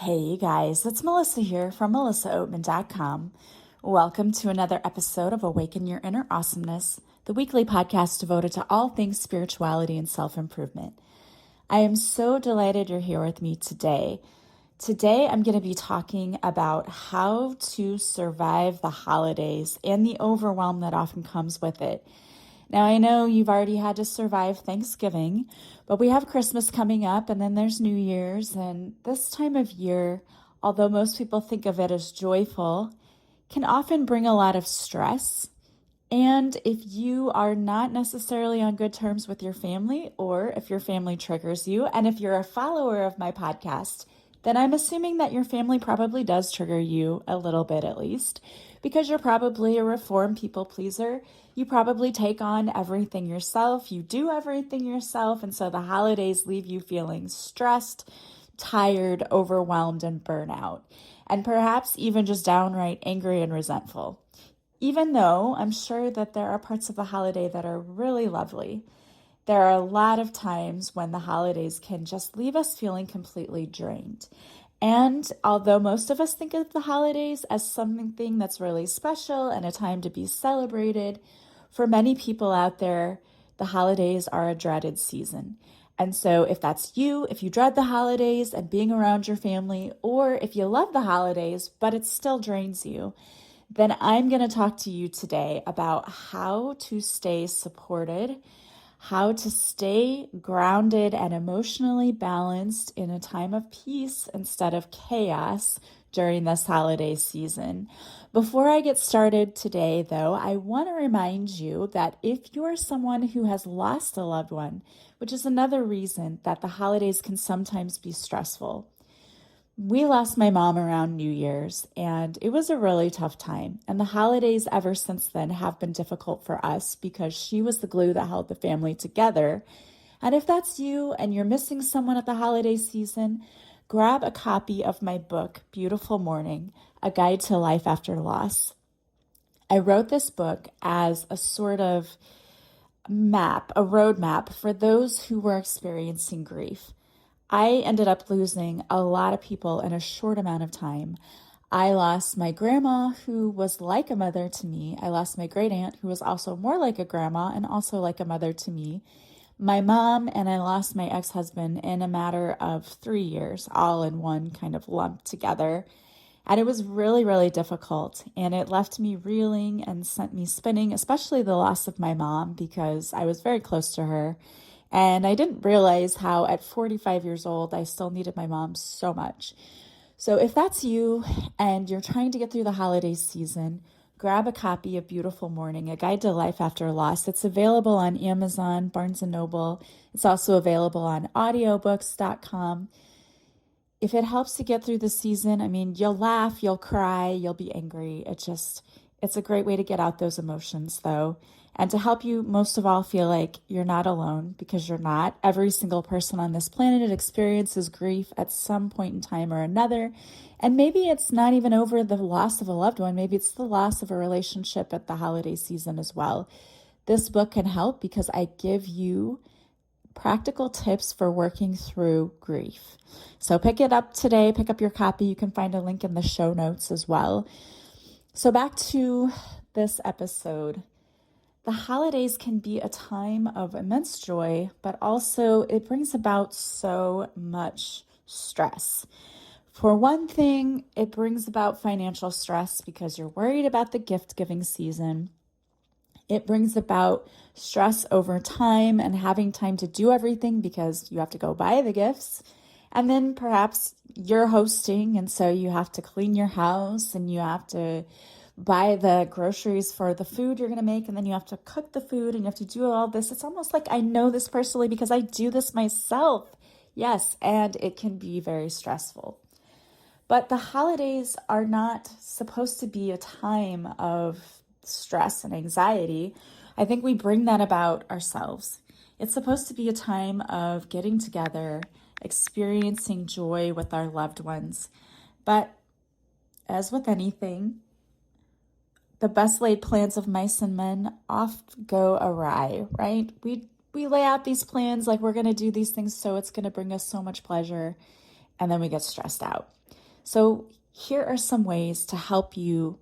Hey guys, it's Melissa here from melissaoatman.com. Welcome to another episode of Awaken Your Inner Awesomeness, the weekly podcast devoted to all things spirituality and self-improvement. I am so delighted you're here with me today. Today I'm going to be talking about how to survive the holidays and the overwhelm that often comes with it. Now, I know you've already had to survive Thanksgiving, but we have Christmas coming up and then there's New Year's. And this time of year, although most people think of it as joyful, can often bring a lot of stress. And if you are not necessarily on good terms with your family, or if your family triggers you, and if you're a follower of my podcast, then I'm assuming that your family probably does trigger you a little bit at least, because you're probably a reformed people pleaser. You probably take on everything yourself. You do everything yourself. And so the holidays leave you feeling stressed, tired, overwhelmed, and burnout, and perhaps even just downright angry and resentful. Even though I'm sure that there are parts of the holiday that are really lovely, there are a lot of times when the holidays can just leave us feeling completely drained. And although most of us think of the holidays as something that's really special and a time to be celebrated, for many people out there, the holidays are a dreaded season. And so if that's you, if you dread the holidays and being around your family, or if you love the holidays, but it still drains you, then I'm going to talk to you today about how to stay supported, how to stay grounded and emotionally balanced in a time of peace instead of chaos during this holiday season. Before I get started today, though, I want to remind you that if you're someone who has lost a loved one, which is another reason that the holidays can sometimes be stressful. We lost my mom around New Year's, and it was a really tough time. And the holidays ever since then have been difficult for us because she was the glue that held the family together. And if that's you and you're missing someone at the holiday season, grab a copy of my book, Beautiful Mourning, A Guide to Life After Loss. I wrote this book as a sort of map, a roadmap for those who were experiencing grief. I ended up losing a lot of people in a short amount of time. I lost my grandma, who was like a mother to me. I lost my great aunt, who was also more like a grandma and also like a mother to me. My mom, and I lost my ex-husband in a matter of 3 years, all in one kind of lump together. And it was really, really difficult. And it left me reeling and sent me spinning, especially the loss of my mom, because I was very close to her. And I didn't realize how at 45 years old, I still needed my mom so much. So if that's you and you're trying to get through the holiday season, grab a copy of Beautiful Mourning, A Guide to Life After Loss. It's available on Amazon, Barnes & Noble. It's also available on audiobooks.com. If it helps to get through the season, I mean, you'll laugh, you'll cry, you'll be angry. It's a great way to get out those emotions, though. And to help you, most of all, feel like you're not alone, because you're not. Every single person on this planet experiences grief at some point in time or another. And maybe it's not even over the loss of a loved one. Maybe it's the loss of a relationship at the holiday season as well. This book can help because I give you practical tips for working through grief. So pick it up today, pick up your copy. You can find a link in the show notes as well. So back to this episode. The holidays can be a time of immense joy, but also it brings about so much stress. For one thing, it brings about financial stress because you're worried about the gift-giving season. It brings about stress over time and having time to do everything because you have to go buy the gifts. And then perhaps you're hosting, and so you have to clean your house and you have to buy the groceries for the food you're going to make, and then you have to cook the food and you have to do all this. It's almost like I know this personally because I do this myself. Yes, and it can be very stressful. But the holidays are not supposed to be a time of stress and anxiety. I think we bring that about ourselves. It's supposed to be a time of getting together, experiencing joy with our loved ones. But as with anything, the best laid plans of mice and men oft go awry, right? We lay out these plans like we're going to do these things so it's going to bring us so much pleasure, and then we get stressed out. So here are some ways to help you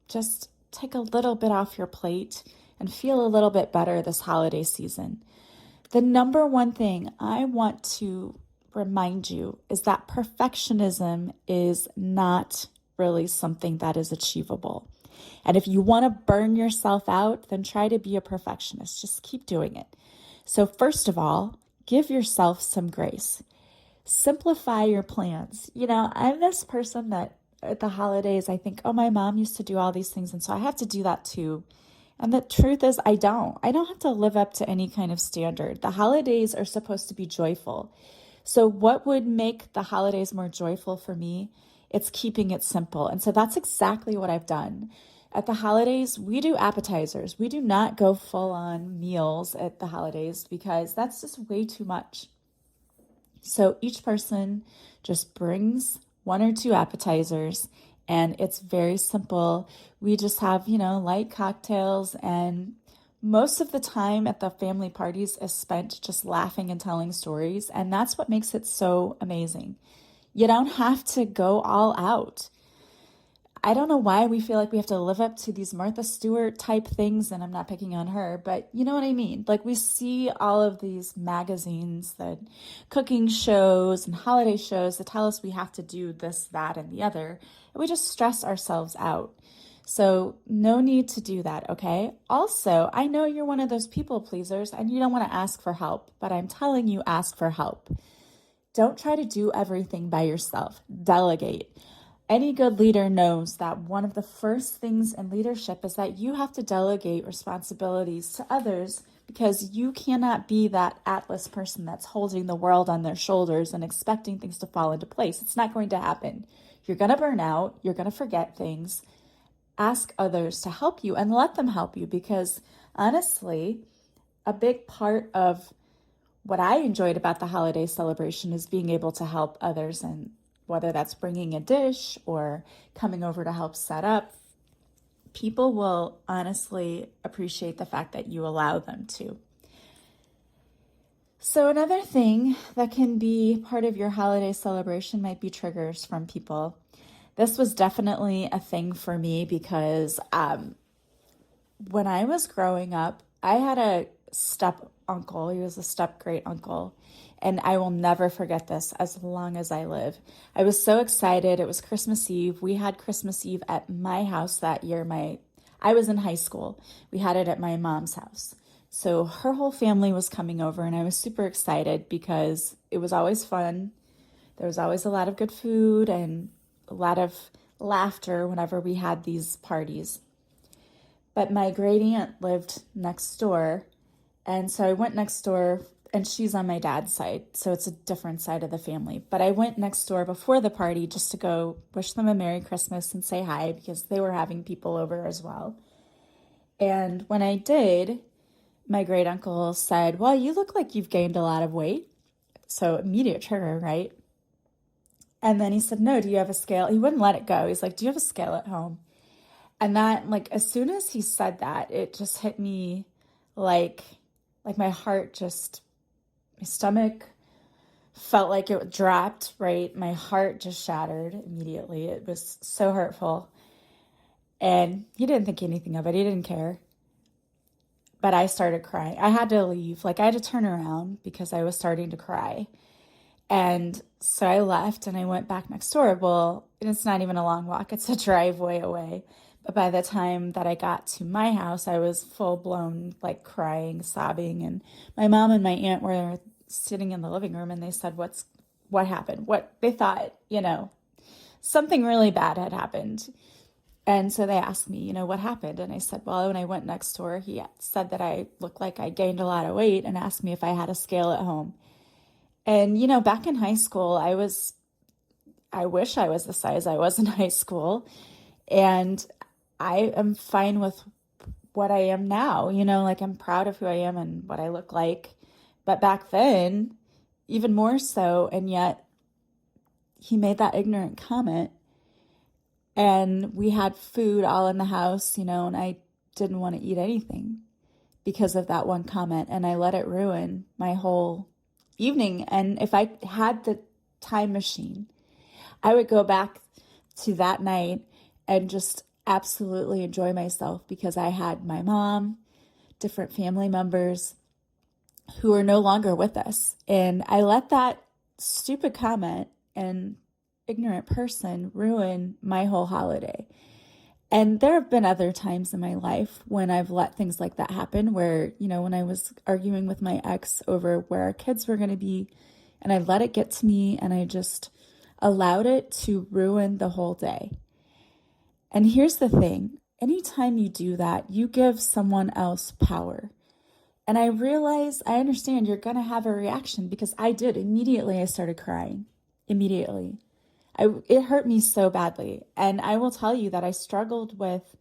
just take a little bit off your plate and feel a little bit better this holiday season. The number one thing I want to remind you is that perfectionism is not really something that is achievable. And if you want to burn yourself out, then try to be a perfectionist. Just keep doing it. So first of all, give yourself some grace. Simplify your plans. I'm this person that at the holidays, I think, oh, my mom used to do all these things, and so I have to do that too. And the truth is, I don't. I don't have to live up to any kind of standard. The holidays are supposed to be joyful. So what would make the holidays more joyful for me? It's keeping it simple. And so that's exactly what I've done. At the holidays, we do appetizers. We do not go full on meals at the holidays because that's just way too much. So each person just brings one or two appetizers, and it's very simple. We just have, light cocktails, and most of the time at the family parties is spent just laughing and telling stories, and that's what makes it so amazing. You don't have to go all out. I don't know why we feel like we have to live up to these Martha Stewart type things, and I'm not picking on her, but you know what I mean? Like we see all of these magazines, that cooking shows and holiday shows that tell us we have to do this, that, and the other, and we just stress ourselves out. So no need to do that, okay? Also, I know you're one of those people pleasers and you don't want to ask for help, but I'm telling you, ask for help. Don't try to do everything by yourself. Delegate. Any good leader knows that one of the first things in leadership is that you have to delegate responsibilities to others, because you cannot be that Atlas person that's holding the world on their shoulders and expecting things to fall into place. It's not going to happen. You're going to burn out. You're going to forget things. Ask others to help you and let them help you, because honestly, a big part of what I enjoyed about the holiday celebration is being able to help others, and whether that's bringing a dish or coming over to help set up, people will honestly appreciate the fact that you allow them to. So another thing that can be part of your holiday celebration might be triggers from people. This was definitely a thing for me because when I was growing up, I had a step uncle. He was a step great uncle. And I will never forget this as long as I live. I was so excited. It was Christmas Eve. We had Christmas Eve at my house that year. I was in high school. We had it at my mom's house. So her whole family was coming over, and I was super excited because it was always fun. There was always a lot of good food and a lot of laughter whenever we had these parties. But my great aunt lived next door, and so I went next door, and she's on my dad's side, so it's a different side of the family. But I went next door before the party just to go wish them a Merry Christmas and say hi, because they were having people over as well. And when I did, my great uncle said, well, you look like you've gained a lot of weight. So immediate trigger, right? And then he said, no, do you have a scale? He wouldn't let it go. He's like, do you have a scale at home? And that, as soon as he said that, it just hit me like my heart just, my stomach felt like it dropped, right? My heart just shattered immediately. It was so hurtful. And he didn't think anything of it. He didn't care. But I started crying. I had to leave. I had to turn around because I was starting to cry. And so I left and I went back next door. Well, it's not even a long walk. It's a driveway away. But by the time that I got to my house, I was full blown, crying, sobbing. And my mom and my aunt were sitting in the living room, and they said, what happened? What they thought, something really bad had happened. And so they asked me, what happened? And I said, well, when I went next door, he said that I looked like I gained a lot of weight and asked me if I had a scale at home. And, back in high school, I wish I was the size I was in high school. And I am fine with what I am now, I'm proud of who I am and what I look like. But back then, even more so, and yet he made that ignorant comment. And we had food all in the house, and I didn't want to eat anything because of that one comment. And I let it ruin my whole evening. And if I had the time machine, I would go back to that night and just absolutely enjoy myself because I had my mom, different family members who are no longer with us. And I let that stupid comment and ignorant person ruin my whole holiday. And there have been other times in my life when I've let things like that happen where, when I was arguing with my ex over where our kids were going to be, and I let it get to me and I just allowed it to ruin the whole day. And here's the thing, anytime you do that, you give someone else power. And I understand you're going to have a reaction because I did. Immediately, I started crying. Immediately. It hurt me so badly. And I will tell you that I struggled with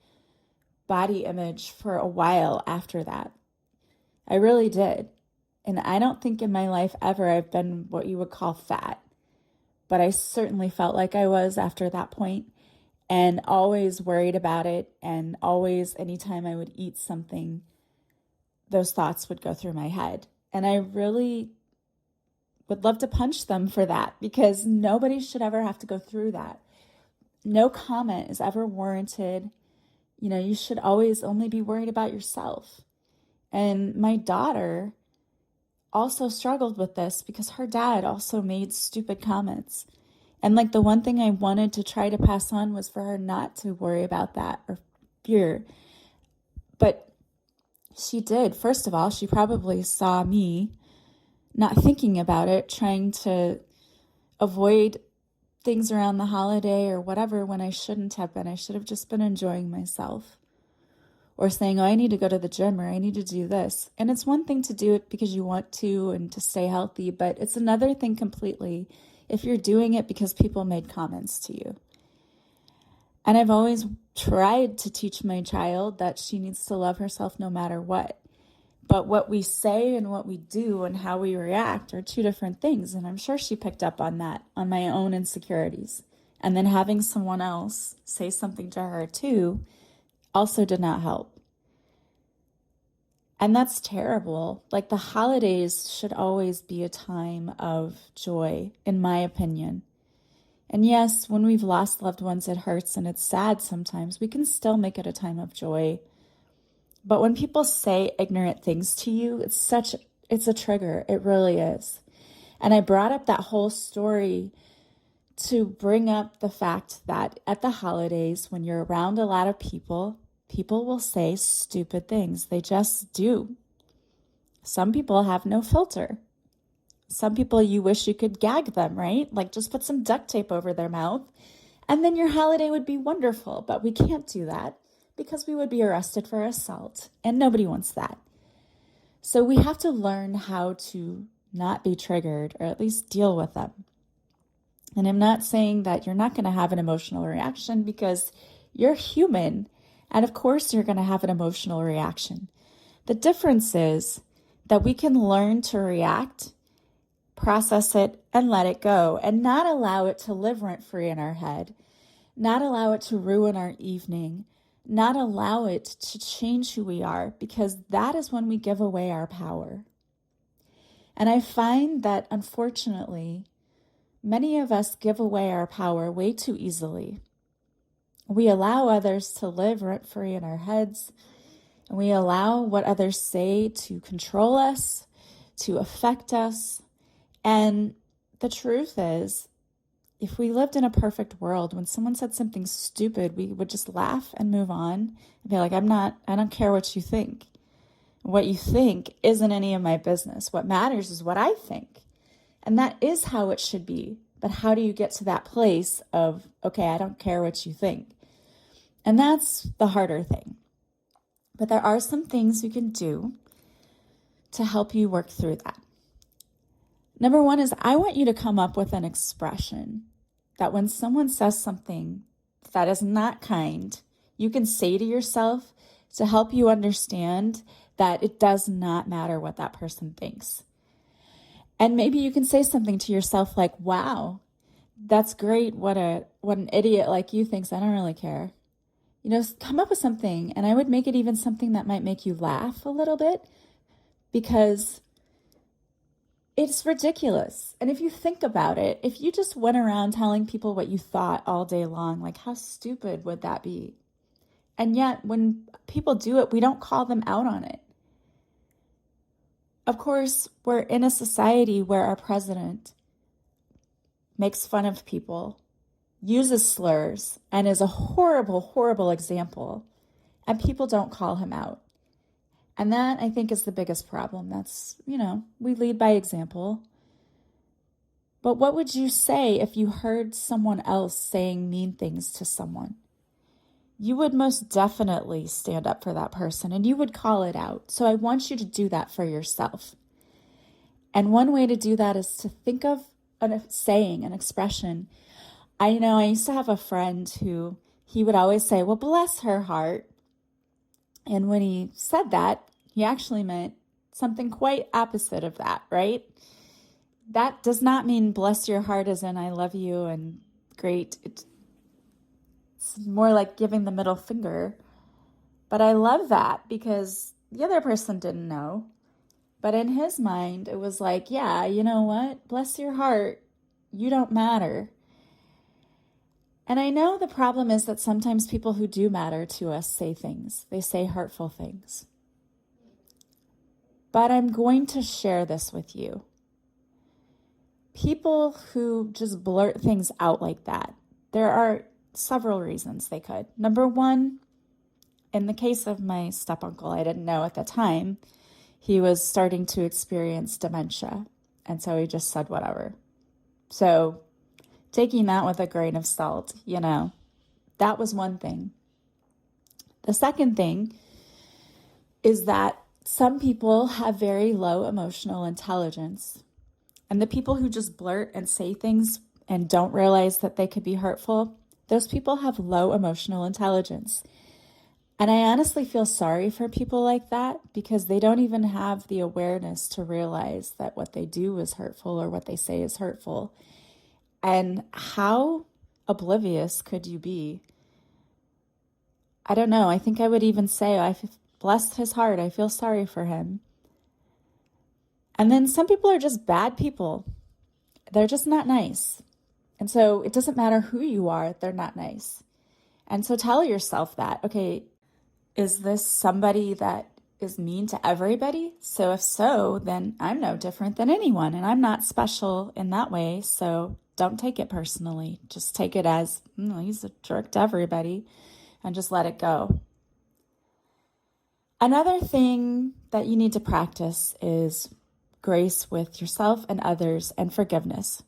body image for a while after that. I really did. And I don't think in my life ever I've been what you would call fat. But I certainly felt like I was after that point, and always worried about it. And always, anytime I would eat something, those thoughts would go through my head. And I really would love to punch them for that because nobody should ever have to go through that. No comment is ever warranted. You should always only be worried about yourself. And my daughter also struggled with this because her dad also made stupid comments. And like the one thing I wanted to try to pass on was for her not to worry about that or fear. But she did. First of all, she probably saw me not thinking about it, trying to avoid things around the holiday or whatever when I shouldn't have been. I should have just been enjoying myself. Or saying, I need to go to the gym or I need to do this. And it's one thing to do it because you want to and to stay healthy, but it's another thing completely if you're doing it because people made comments to you. And I've always tried to teach my child that she needs to love herself no matter what. But what we say and what we do and how we react are two different things. And I'm sure she picked up on that, on my own insecurities. And then having someone else say something to her too also did not help. And that's terrible. Like the holidays should always be a time of joy, in my opinion. And yes, when we've lost loved ones, it hurts and it's sad sometimes. We can still make it a time of joy. But when people say ignorant things to you, it's a trigger. It really is. And I brought up that whole story to bring up the fact that at the holidays, when you're around a lot of people, people will say stupid things. They just do. Some people have no filter. Some people, you wish you could gag them, right? Like just put some duct tape over their mouth and then your holiday would be wonderful. But we can't do that because we would be arrested for assault and nobody wants that. So we have to learn how to not be triggered or at least deal with them. And I'm not saying that you're not going to have an emotional reaction because you're human. And of course, you're going to have an emotional reaction. The difference is that we can learn to react, process it, and let it go, and not allow it to live rent-free in our head, not allow it to ruin our evening, not allow it to change who we are, because that is when we give away our power. And I find that, unfortunately, many of us give away our power way too easily. We allow others to live rent-free in our heads, and we allow what others say to control us, to affect us. And the truth is, if we lived in a perfect world, when someone said something stupid, we would just laugh and move on and be like, I don't care what you think. What you think isn't any of my business. What matters is what I think. And that is how it should be. But how do you get to that place of, okay, I don't care what you think? And that's the harder thing. But there are some things you can do to help you work through that. Number one is I want you to come up with an expression that when someone says something that is not kind, you can say to yourself to help you understand that it does not matter what that person thinks. And maybe you can say something to yourself like, wow, that's great. What an idiot like you thinks. I don't really care. Come up with something. And I would make it even something that might make you laugh a little bit, because It's ridiculous. And if you think about it, if you just went around telling people what you thought all day long, like how stupid would that be? And yet when people do it, we don't call them out on it. Of course, we're in a society where our president makes fun of people, uses slurs, and is a horrible, horrible example, and people don't call him out. And that, I think, is the biggest problem. That's, we lead by example. But what would you say if you heard someone else saying mean things to someone? You would most definitely stand up for that person and you would call it out. So I want you to do that for yourself. And one way to do that is to think of a saying, an expression. I used to have a friend who he would always say, well, bless her heart. And when he said that, he actually meant something quite opposite of that, right? That does not mean bless your heart as in I love you and great. It's more like giving the middle finger. But I love that because the other person didn't know. But in his mind, it was like, yeah, you know what? Bless your heart. You don't matter. And I know the problem is that sometimes people who do matter to us say things. They say hurtful things. But I'm going to share this with you. People who just blurt things out like that, there are several reasons they could. Number one, in the case of my step-uncle, I didn't know at the time, he was starting to experience dementia. And so he just said whatever. So taking that with a grain of salt, that was one thing. The second thing is that some people have very low emotional intelligence. And the people who just blurt and say things and don't realize that they could be hurtful, those people have low emotional intelligence. And I honestly feel sorry for people like that because they don't even have the awareness to realize that what they do is hurtful or what they say is hurtful. And how oblivious could you be? I don't know. I think I would even say, bless his heart. I feel sorry for him. And then some people are just bad people. They're just not nice. And so it doesn't matter who you are, they're not nice. And so tell yourself that, okay, is this somebody that is mean to everybody? So if so, then I'm no different than anyone and I'm not special in that way. So don't take it personally. Just take it as, he's a jerk to everybody and just let it go. Another thing that you need to practice is grace with yourself and others and forgiveness.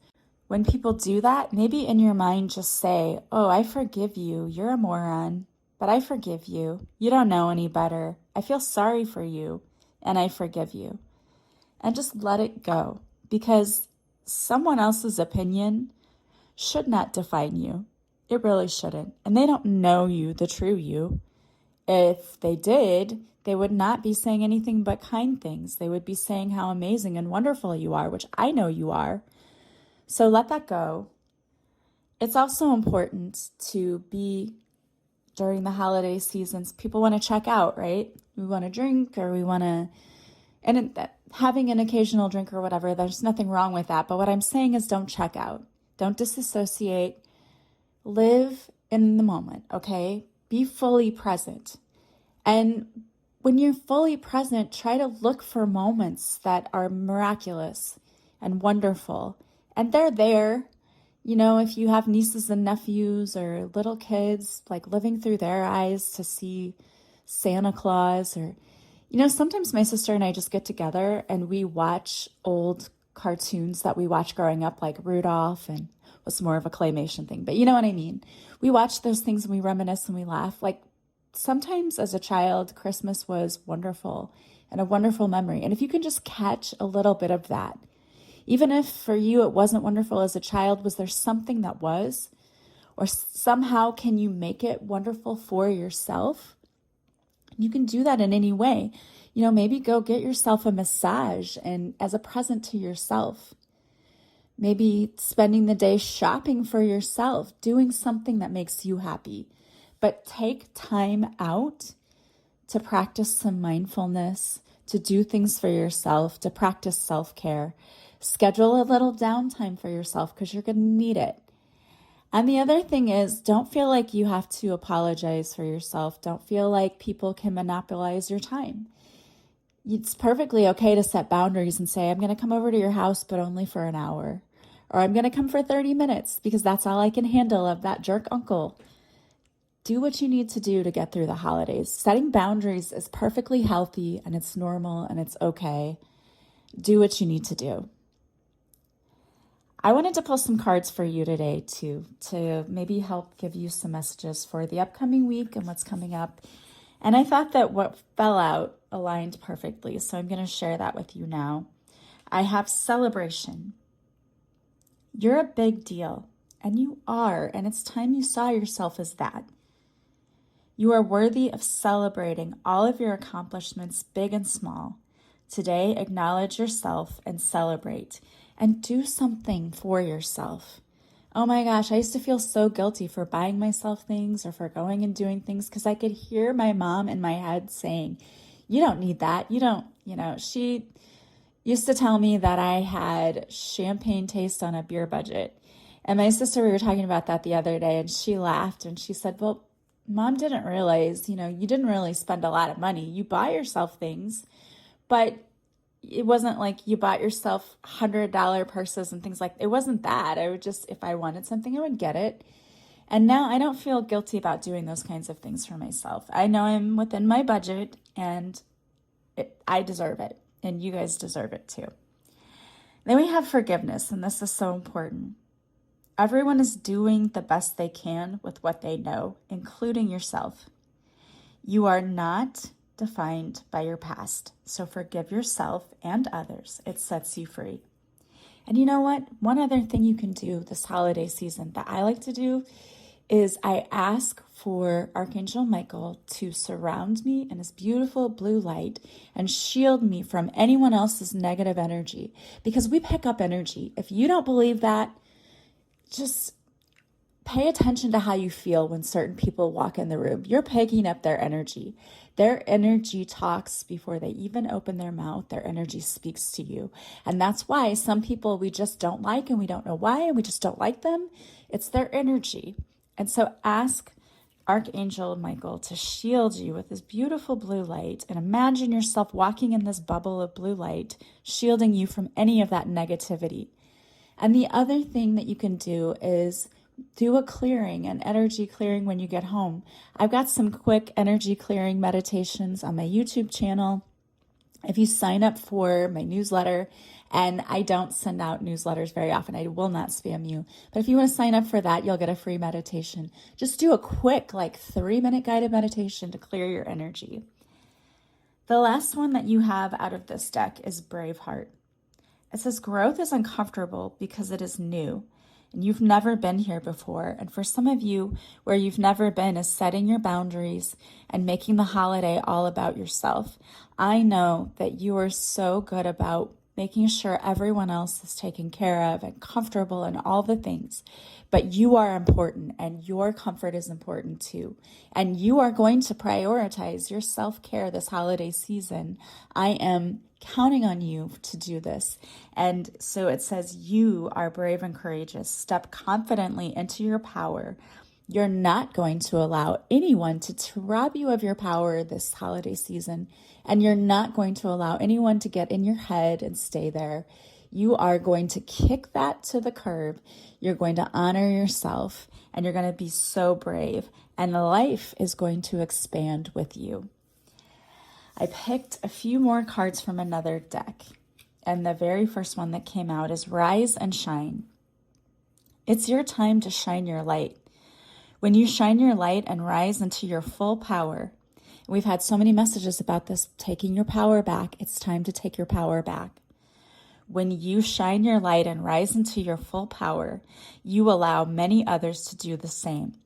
When people do that, maybe in your mind just say, oh, I forgive you. You're a moron, but I forgive you. You don't know any better. I feel sorry for you and I forgive you. And just let it go because someone else's opinion should not define you. It really shouldn't. And they don't know you, the true you. If they did, they would not be saying anything but kind things. They would be saying how amazing and wonderful you are, which I know you are. So let that go. It's also important to be, during the holiday seasons, people want to check out, right? We want to drink or we want to, having an occasional drink or whatever, there's nothing wrong with that. But what I'm saying is don't check out. Don't disassociate. Live in the moment, okay? Be fully present. And when you're fully present, try to look for moments that are miraculous and wonderful. And they're there. If you have nieces and nephews or little kids, like living through their eyes to see Santa Claus or, sometimes my sister and I just get together and we watch old cartoons that we watched growing up, like Rudolph, and was more of a claymation thing. But you know what I mean? We watch those things and we reminisce and we laugh. Like sometimes as a child, Christmas was wonderful and a wonderful memory. And if you can just catch a little bit of that, even if for you it wasn't wonderful as a child, was there something that was? Or somehow can you make it wonderful for yourself? You can do that in any way. Maybe go get yourself a massage and as a present to yourself. Maybe spending the day shopping for yourself, doing something that makes you happy. But take time out to practice some mindfulness, to do things for yourself, to practice self-care. Schedule a little downtime for yourself because you're going to need it. And the other thing is, don't feel like you have to apologize for yourself. Don't feel like people can monopolize your time. It's perfectly okay to set boundaries and say, I'm going to come over to your house, but only for an hour. Or I'm going to come for 30 minutes because that's all I can handle of that jerk uncle. Do what you need to do to get through the holidays. Setting boundaries is perfectly healthy and it's normal and it's okay. Do what you need to do. I wanted to pull some cards for you today too, to maybe help give you some messages for the upcoming week and what's coming up. And I thought that what fell out aligned perfectly, so I'm going to share that with you now. I have celebration. You're a big deal, and you are, and it's time you saw yourself as that. You are worthy of celebrating all of your accomplishments, big and small. Today, acknowledge yourself and celebrate. And do something for yourself. Oh my gosh, I used to feel so guilty for buying myself things or for going and doing things because I could hear my mom in my head saying, you don't need that. She used to tell me that I had champagne taste on a beer budget. And my sister, we were talking about that the other day, and she laughed and she said, well, Mom didn't realize, you didn't really spend a lot of money. You buy yourself things, but it wasn't like you bought yourself $100 purses and things like that. It wasn't that. I would just, if I wanted something, I would get it. And now I don't feel guilty about doing those kinds of things for myself. I know I'm within my budget and I deserve it. And you guys deserve it too. Then we have forgiveness, and this is so important. Everyone is doing the best they can with what they know, including yourself. You are not defined by your past. So forgive yourself and others. It sets you free. And you know what? One other thing you can do this holiday season that I like to do is I ask for Archangel Michael to surround me in his beautiful blue light and shield me from anyone else's negative energy, because we pick up energy. If you don't believe that, just pay attention to how you feel when certain people walk in the room. You're picking up their energy. Their energy talks before they even open their mouth. Their energy speaks to you. And that's why some people we just don't like, and we don't know why, and we just don't like them. It's their energy. And so ask Archangel Michael to shield you with this beautiful blue light, and imagine yourself walking in this bubble of blue light, shielding you from any of that negativity. And the other thing that you can do is do a clearing, an energy clearing when you get home. I've got some quick energy clearing meditations on my YouTube channel. If you sign up for my newsletter, and I don't send out newsletters very often, I will not spam you. But if you want to sign up for that, you'll get a free meditation. Just do a quick, 3-minute guided meditation to clear your energy. The last one that you have out of this deck is Braveheart. It says growth is uncomfortable because it is new. And you've never been here before. And for some of you, where you've never been is setting your boundaries and making the holiday all about yourself. I know that you are so good about making sure everyone else is taken care of and comfortable and all the things. But you are important, and your comfort is important too. And you are going to prioritize your self-care this holiday season. I am counting on you to do this. And so it says you are brave and courageous. Step confidently into your power. You're not going to allow anyone to rob you of your power this holiday season. And you're not going to allow anyone to get in your head and stay there. You are going to kick that to the curb. You're going to honor yourself, and you're going to be so brave. And life is going to expand with you. I picked a few more cards from another deck. And the very first one that came out is Rise and Shine. It's your time to shine your light. When you shine your light and rise into your full power, we've had so many messages about this, taking your power back. It's time to take your power back. When you shine your light and rise into your full power, you allow many others to do the same.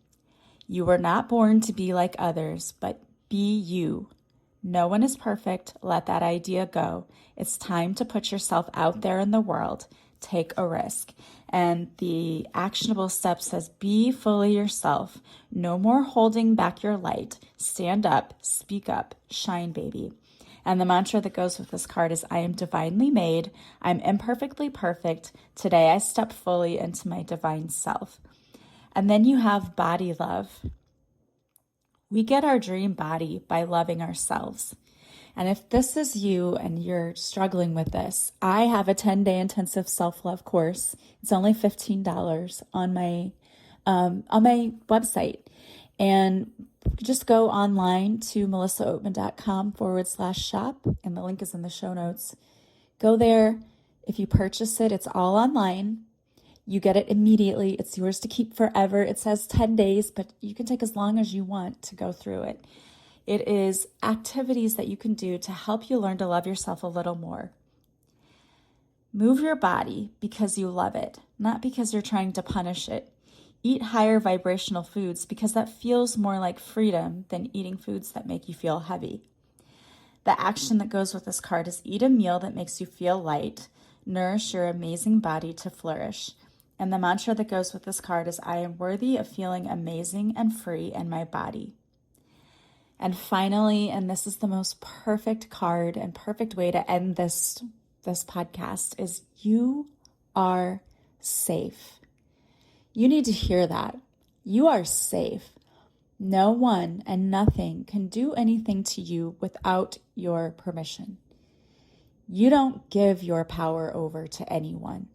You were not born to be like others, but be you. No one is perfect. Let that idea go. It's time to put yourself out there in the world. Take a risk. And the actionable step says, be fully yourself. No more holding back your light. Stand up, speak up, shine, baby. And the mantra that goes with this card is, I am divinely made. I'm imperfectly perfect. Today I step fully into my divine self. And then you have body love. We get our dream body by loving ourselves. And if this is you and you're struggling with this, I have a 10-day intensive self-love course. It's only $15 on my website. And just go online to melissaoatman.com/shop, and the link is in the show notes. Go there. If you purchase it, it's all online. You get it immediately. It's yours to keep forever. It says 10 days, but you can take as long as you want to go through it. It is activities that you can do to help you learn to love yourself a little more. Move your body because you love it, not because you're trying to punish it. Eat higher vibrational foods because that feels more like freedom than eating foods that make you feel heavy. The action that goes with this card is eat a meal that makes you feel light. Nourish your amazing body to flourish. And the mantra that goes with this card is, I am worthy of feeling amazing and free in my body. And finally, and this is the most perfect card and perfect way to end this podcast, is you are safe. You need to hear that. You are safe. No one and nothing can do anything to you without your permission. You don't give your power over to anyone.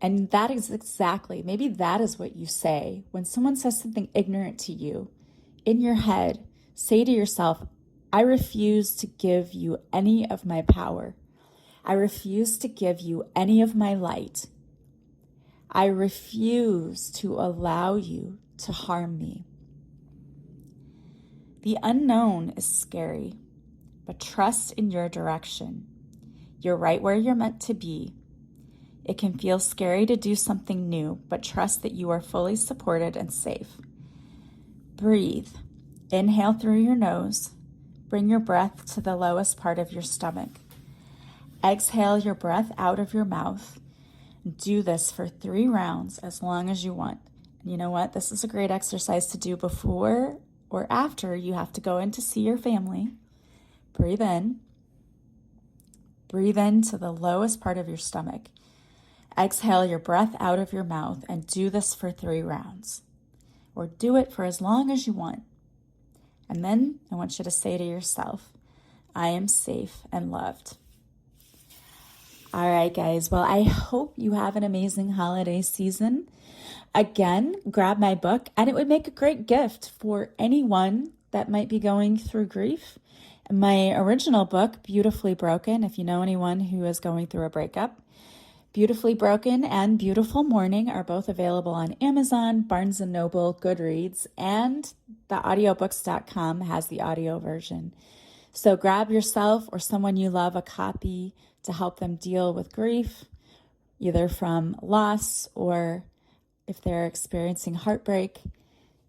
And that is exactly, maybe that is what you say when someone says something ignorant to you. In your head, say to yourself, I refuse to give you any of my power. I refuse to give you any of my light. I refuse to allow you to harm me. The unknown is scary, but trust in your direction. You're right where you're meant to be. It can feel scary to do something new, but trust that you are fully supported and safe. Breathe. Inhale through your nose. Bring your breath to the lowest part of your stomach. Exhale your breath out of your mouth. Do this for 3 rounds, as long as you want. And you know what? This is a great exercise to do before or after you have to go in to see your family. Breathe in. Breathe into the lowest part of your stomach. Exhale your breath out of your mouth and do this for 3 rounds. Or do it for as long as you want. And then I want you to say to yourself, I am safe and loved. All right, guys. Well, I hope you have an amazing holiday season. Again, grab my book, and it would make a great gift for anyone that might be going through grief. My original book, Beautifully Broken, if you know anyone who is going through a breakup, Beautifully Broken and Beautiful Mourning are both available on Amazon, Barnes & Noble, Goodreads, and theaudiobooks.com has the audio version. So grab yourself or someone you love a copy to help them deal with grief, either from loss or if they're experiencing heartbreak.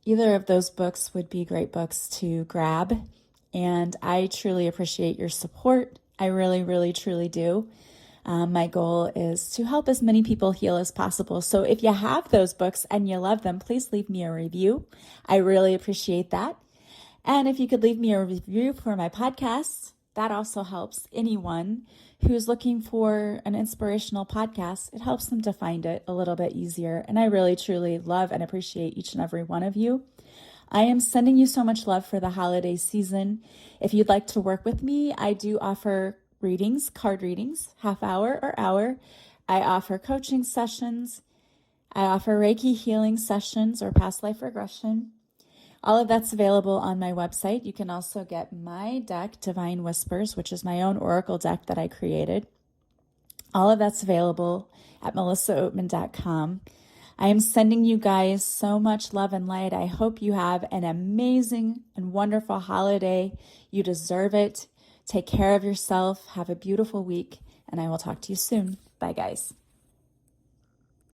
Either of those books would be great books to grab. And I truly appreciate your support. I really, really, truly do. My goal is to help as many people heal as possible. So if you have those books and you love them, please leave me a review. I really appreciate that. And if you could leave me a review for my podcast, that also helps anyone who's looking for an inspirational podcast. It helps them to find it a little bit easier. And I really, truly love and appreciate each and every one of you. I am sending you so much love for the holiday season. If you'd like to work with me, I do offer readings, card readings, half hour or hour. I offer coaching sessions. I offer Reiki healing sessions or past life regression. All of that's available on my website. You can also get my deck, Divine Whispers, which is my own oracle deck that I created. All of that's available at melissaoatman.com. I am sending you guys so much love and light. I hope you have an amazing and wonderful holiday. You deserve it. Take care of yourself. Have a beautiful week, and I will talk to you soon. Bye, guys.